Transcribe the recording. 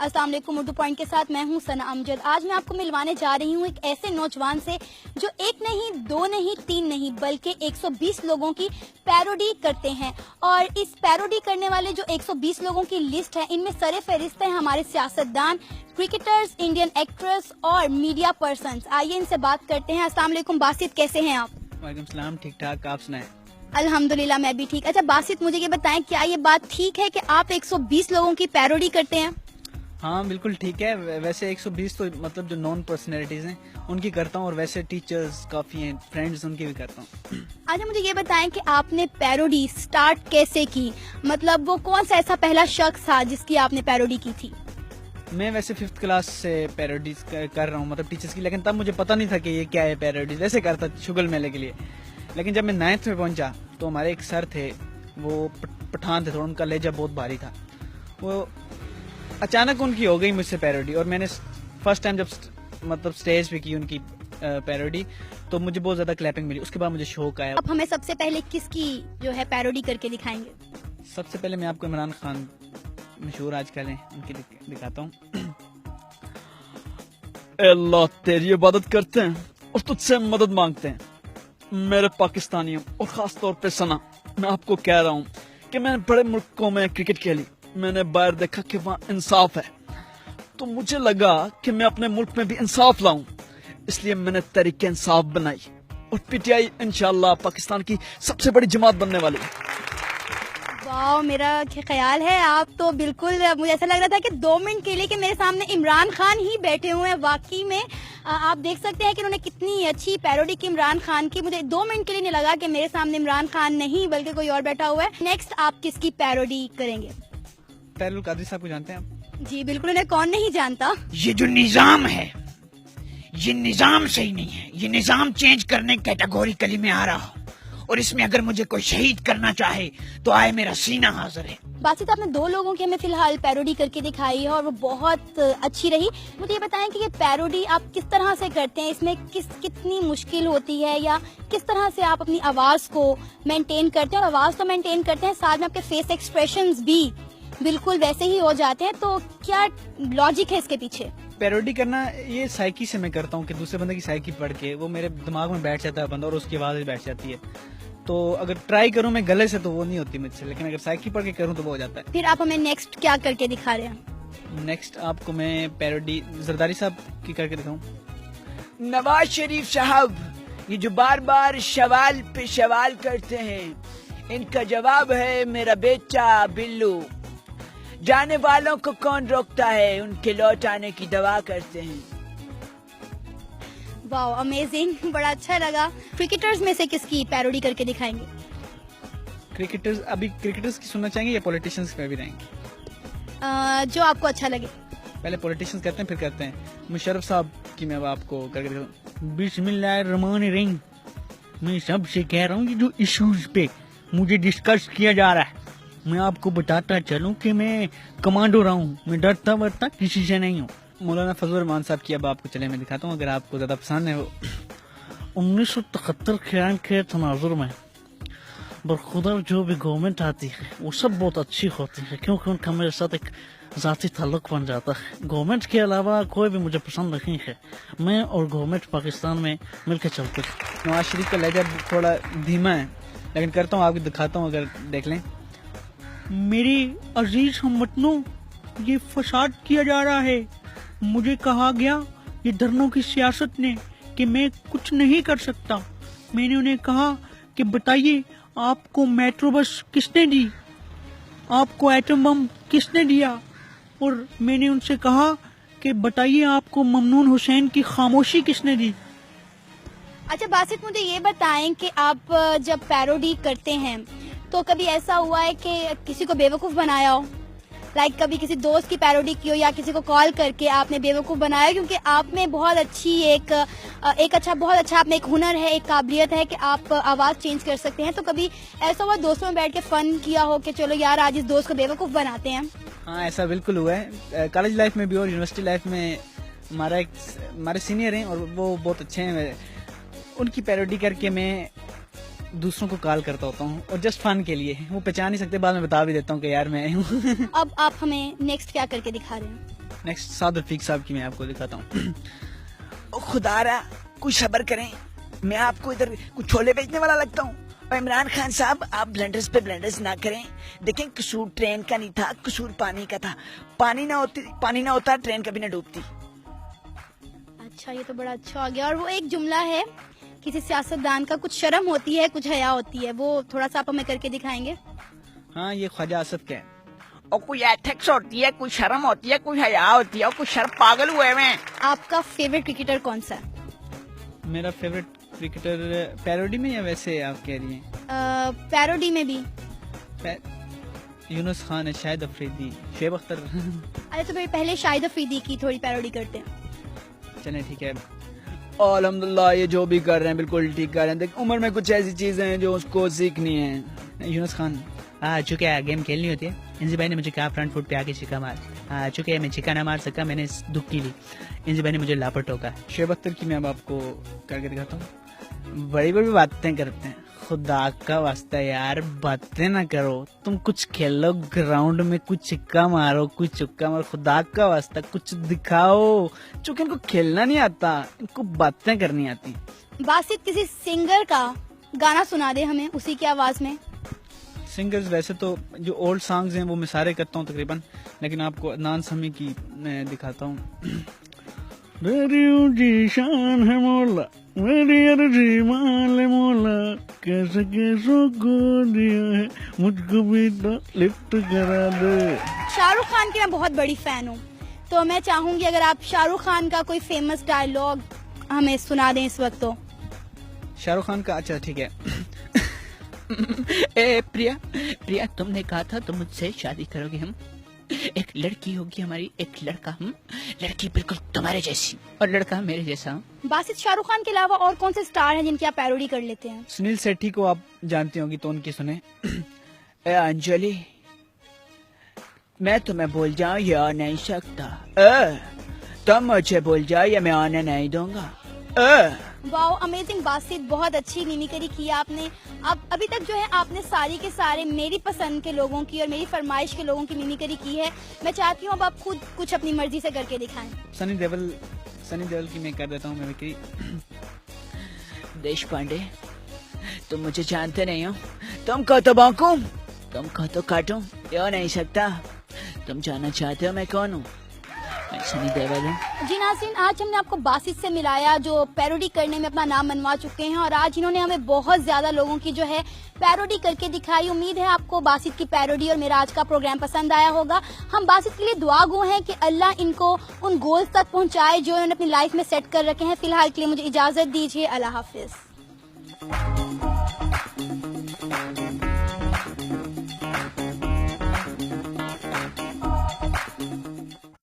अस्सलाम वालेकुम। उर्दू पॉइंट के साथ मैं हूं सना अमजद। आज मैं आपको मिलवाने जा रही हूं एक ऐसे नौजवान से जो एक नहीं, दो नहीं, तीन नहीं बल्कि 120 लोगों की पैरोडी करते हैं। और इस पैरोडी करने वाले जो 120 लोगों की लिस्ट है, इनमें सरे फहरिस्त हैं हमारे सियासतदान, क्रिकेटर्स, इंडियन एक्ट्रेस और मीडिया पर्सन्स। आइए इनसे बात करते हैं। अस्सलाम वालेकुम बासित, कैसे हैं आप? वालेकुम सलाम, ठीक ठाक, आप सुनाएं? अल्हम्दुलिल्लाह मैं भी ठीक। अच्छा बासित, मुझे ये बताएं, क्या ये बात ठीक है कि आप 120 लोगों की पैरोडी करते हैं? हाँ बिल्कुल ठीक है। वैसे 120 तो मतलब जो नॉन पर्सनैलिटीज हैं उनकी करता हूँ, और वैसे टीचर्स काफी हैं, फ्रेंड्स, उनकी भी करता हूँ। अच्छा मुझे ये बताएं कि आपने पैरोडी स्टार्ट कैसे की? मतलब वो कौन सा ऐसा पहला शख्स था जिसकी आपने पैरोडी की थी? मैं वैसे 5th क्लास से पैरोडीज कर रहा हूँ, मतलब टीचर्स की, लेकिन तब मुझे पता नहीं था कि ये क्या है पैरोडीज। वैसे करता शुगल मेले के लिए, लेकिन जब मैं 9th में पहुंचा तो हमारे एक सर थे, वो पठान थे, थोड़ा उनका लहजा बहुत भारी था। वो अचानक उनकी हो गई मुझसे पैरोडी, और मैंने फर्स्ट टाइम जब मतलब स्टेज पे की उनकी पैरोडी तो मुझे बहुत ज्यादा क्लैपिंग मिली। उसके बाद मुझे शौक आया। अब हमें सबसे पहले किसकी जो है पैरोडी करके दिखाएंगे? सबसे पहले मैं आपको इमरान खान, मशहूर आजकल हैं, उनकी दिखाता हूँ। अल्लाह तेरी इबादत करते हैं और तुझसे मदद मांगते हैं। मेरे पाकिस्तानियों और खास तौर पे सना, मैं आपको कह रहा हूँ कि मैंने बड़े मुल्कों में क्रिकेट खेली, मैंने बाहर देखा कि वहाँ इंसाफ है, तो मुझे लगा कि मैं अपने मुल्क में भी इंसाफ लाऊं, इसलिए मैंने तहरीक इंसाफ बनाई, और पीटीआई इंशाल्लाह पाकिस्तान की सबसे बड़ी जमात बनने वाली है। वाह, मेरा ख्याल है आप तो बिल्कुल, मुझे ऐसा लग रहा था कि 2 मिनट के लिए कि मेरे सामने इमरान खान ही बैठे हुए हैं। वाकई में आप देख सकते हैं कि उन्होंने कितनी अच्छी पैरोडी की इमरान खान की। मुझे 2 मिनट के लिए नहीं लगा कि मेरे सामने इमरान खान नहीं बल्कि कोई और बैठा हुआ है। नेक्स्ट आप किसकी पैरोडी करेंगे? तहरुल कादरी साहब को जानते हैं आप? जी बिल्कुल, उन्हें कौन नहीं जानता। ये जो निजाम है, ये निजाम सही नहीं है। ये निजाम चेंज करने कैटेगोरिकली में आ रहा हूँ, और इसमें अगर मुझे कोई शहीद करना चाहे तो आए, मेरा सीना हाजिर है। बासित, आपने 2 लोगों की हमें फिलहाल पैरोडी करके दिखाई है और वो बहुत अच्छी रही। मुझे ये बताएं कि ये पैरोडी आप किस तरह से करते हैं, इसमें कितनी मुश्किल होती है, या किस तरह से आप अपनी आवाज को मेंटेन करते हैं? और आवाज तो मेंटेन करते हैं, साथ में आपके फेस एक्सप्रेशंस भी बिल्कुल वैसे ही हो जाते हैं, तो क्या लॉजिक है इसके पीछे? पैरोडी करना ये साइकी से मैं करता हूँ कि दूसरे बंदे की साइकी पढ़ के वो मेरे दिमाग में बैठ जाता है बंदा, और उसकी आवाज भी बैठ जाती है। तो अगर ट्राई करूँ मैं गले से तो वो नहीं होती मुझसे, लेकिन अगर साइकी पढ़ के करूँ तो वो हो जाता है। फिर आप हमें नेक्स्ट क्या करके दिखा रहे हैं? नेक्स्ट आपको मैं पैरोडी जरदारी साहब की करके दिखाऊं। नवाज शरीफ साहब, ये जो बार बार सवाल पे सवाल करते हैं, इनका जवाब है मेरा बेटा बिल्लू। जाने वालों को कौन रोकता है, उनके लौट आने की दवा करते हैं। वाह, अमेजिंग, बड़ा अच्छा लगा। क्रिकेटर्स में से किसकी पैरोडी करके दिखाएंगे? क्रिकेटर्स, अभी क्रिकेटर्स की सुनना चाहेंगे या पॉलिटिशियंस पे भी रहेंगे? जो आपको अच्छा लगे। पहले पॉलिटिशियंस करते हैं, फिर करते हैं मुशर्रफ साहब की। मैं अब आपको करके दिखाऊं। बिस्मिल्लाहिर्रहमानिर्रहीम। मैं सबसे कह रहा हूँ कि जो इश्यूज पे मुझे डिस्कस किया जा रहा है, मैं आपको बताता चलूं कि मैं कमांडो रहा हूँ, मैं डरता वरता किसी से नहीं हूँ। मौलाना फजल रहमान साहब की अब आपको चले मैं दिखाता हूँ, अगर आपको ज्यादा पसंद है। वो 1973 के तनाजुर में बरखुदा जो भी गवर्नमेंट आती है वो सब बहुत अच्छी होती है, क्योंकि उनका मेरे साथ एक जाती ताल्लुक बन जाता है। गवर्नमेंट के अलावा कोई भी मुझे पसंद नहीं है, मैं और गवर्नमेंट पाकिस्तान में मिलकर चलते हैं। नवाज शरीफ का लहजा थोड़ा धीमा है, लेकिन करता हूँ, आपको दिखाता हूँ, अगर देख लें। मेरे अजीज हमवतनों, ये फसाद किया जा रहा है। मुझे कहा गया ये धरनों की सियासत ने कि मैं कुछ नहीं कर सकता। मैंने उन्हें कहा कि बताइए आपको मेट्रो बस किसने दी, आपको एटम बम किसने दिया, और मैंने उनसे कहा कि बताइए आपको ममनून हुसैन की खामोशी किसने दी। अच्छा बासित, मुझे ये बताएं कि आप जब पैरोडी करते हैं तो कभी ऐसा हुआ है कि किसी को बेवकूफ बनाया हो? लाइक कभी किसी दोस्त की पैरोडी की हो, या किसी को कॉल करके आपने बेवकूफ बनाया? क्योंकि आप में बहुत अच्छी बहुत अच्छा आप में एक हुनर है, एक काबिलियत है कि आप आवाज चेंज कर सकते हैं। तो कभी ऐसा हुआ दोस्तों में बैठ के फन किया हो कि चलो यार आज इस दोस्त को बेवकूफ बनाते हैं? हाँ, ऐसा बिल्कुल हुआ है। कॉलेज लाइफ में भी और यूनिवर्सिटी लाइफ में। हमारे सीनियर हैं और वो बहुत अच्छे हैं, उनकी पैरोडी करके मैं दूसरों को कॉल करता होता हूँ, और जस्ट फन के लिए। वो पहचान नहीं सकते, बाद में बता भी देता हूँ कि यार मैं हूँ। अब आप हमें नेक्स्ट क्या करके दिखा रहे हैं? नेक्स्ट साद रफीक साहब की मैं आपको दिखाता हूँ। ओ खुदारा कुछ सब्र करें, मैं आपको इधर कुछ छोले बेचने वाला लगता हूँ। और इमरान खान साहब आप ब्लेंडर्स पे ब्लेंडर्स ना करें। देखें कसूर ट्रेन का नहीं था, कसूर पानी का था। पानी ना होता ट्रेन कभी ना डूबती। अच्छा, ये तो बड़ा अच्छा हो गया। और वो एक जुमला है किसी सियासतदान का, कुछ शर्म होती है कुछ हया होती है, वो थोड़ा सा आप हमें करके दिखाएंगे? हाँ, ये ख्वाजा आसफ का है। और कुछ एथिक्स होती है, कुछ शर्म होती है, कुछ हया होती है, और कुछ शर्म पागल हुए मैं। आपका फेवरेट क्रिकेटर कौन सा है? मेरा फेवरेट क्रिकेटर पैरोडी में या वैसे आप कह रही हैं? पैरोडी में भी। यूनुस खान है, शाहिद अफरीदी, शेब अख्तर। अरे तो भाई पहले शाहिद अफरीदी की थोड़ी पैरोडी करते हैं। चलें ठीक है। अल्हम्दुलिल्लाह, ये जो भी कर रहे हैं बिल्कुल ठीक कर रहे हैं। देख उम्र में कुछ ऐसी चीजें हैं जो उसको सीखनी है। यूनुस खान, चूंकि गेम खेलनी होती है, इंजी भाई ने मुझे कहा फ्रंट फुट पे आके चिका मार। चूंकि मैं चिका ना मार सका, मैंने दुख की ली। इंजी भाई ने मुझे लापट टोका। शेब अख्तर की मैं अब आपको करके दिखाता हूँ। बड़ी बड़ी बातें करते हैं, खुदा का वास्ता यार बातें ना करो। तुम कुछ खेलो ग्राउंड में, कुछ चिक्का मारो, कुछ चुक्का मारो, खुदा का वास्ता कुछ दिखाओ। चूंकि इनको खेलना नहीं आता, इनको बातें करनी आती। बासित किसी सिंगर का गाना सुना दे हमें उसी की आवाज में। सिंगर्स वैसे तो जो ओल्ड सॉन्ग्स हैं वो मैं सारे करता हूँ तकरीबन, लेकिन आपको अदनान समी की मैं दिखाता हूँ। मेरी ऊंची शान है मौला, मेरी अर्जी मान ले मौला, कैसे कैसों को दिया है, मुझको भी तो लिफ्ट करा दे। शाहरुख खान की मैं बहुत बड़ी फैन हूँ, तो मैं चाहूंगी अगर आप शाहरुख खान का कोई फेमस डायलॉग हमें सुना दें इस वक्त। तो शाहरुख खान का, अच्छा ठीक है। प्रिया तुमने कहा था तुम मुझसे शादी करोगे। हम एक लड़की होगी हमारी, एक लड़का। हम लड़की बिल्कुल तुम्हारे जैसी और लड़का मेरे जैसा। बासित, शाहरुख खान के अलावा और कौन से स्टार हैं जिनकी आप पैरोडी कर लेते हैं? सुनील शेट्टी को आप जानती होंगी तो उनकी सुने। ए अंजलि, मैं तुम्हें भूल जाऊं ये आ नहीं सकता। तुम मुझे भूल जाओ या मैं आने नहीं दूंगा। वाओ, अमेजिंग बासित, बहुत अच्छी मिमिक्री की आपने। अब अभी तक जो है आपने सारी के सारे मेरी पसंद के लोगों की और मेरी फरमाइश के लोगों की मिमिक्री की है। मैं चाहती हूँ अब आप खुद कुछ अपनी मर्जी से करके दिखाएं। सनी देओल की मैं कर देता हूँ मिमिक्री। देश पांडे, तुम मुझे जानते नहीं हो। तुम कहो तो भौंकूं, तुम कहो तो काटूं, ये हो नहीं सकता। तुम जानना चाहते हो मैं कौन हूँ? मैं सनी देओल हूँ। जी नाज़रीन, आज हमने आपको बासित से मिलाया जो पैरोडी करने में अपना नाम मनवा चुके हैं, और आज इन्होंने हमें बहुत ज्यादा लोगों की जो है पैरोडी करके दिखाई। उम्मीद है आपको बासित की पैरोडी और मेरा आज का प्रोग्राम पसंद आया होगा। हम बासित के लिए दुआ गो हैं कि अल्लाह इनको उन गोल्स तक पहुंचाए जो इन्होंने अपनी लाइफ में सेट कर रखे हैं। फिलहाल के लिए मुझे इजाजत दीजिए। अल्लाह हाफिज।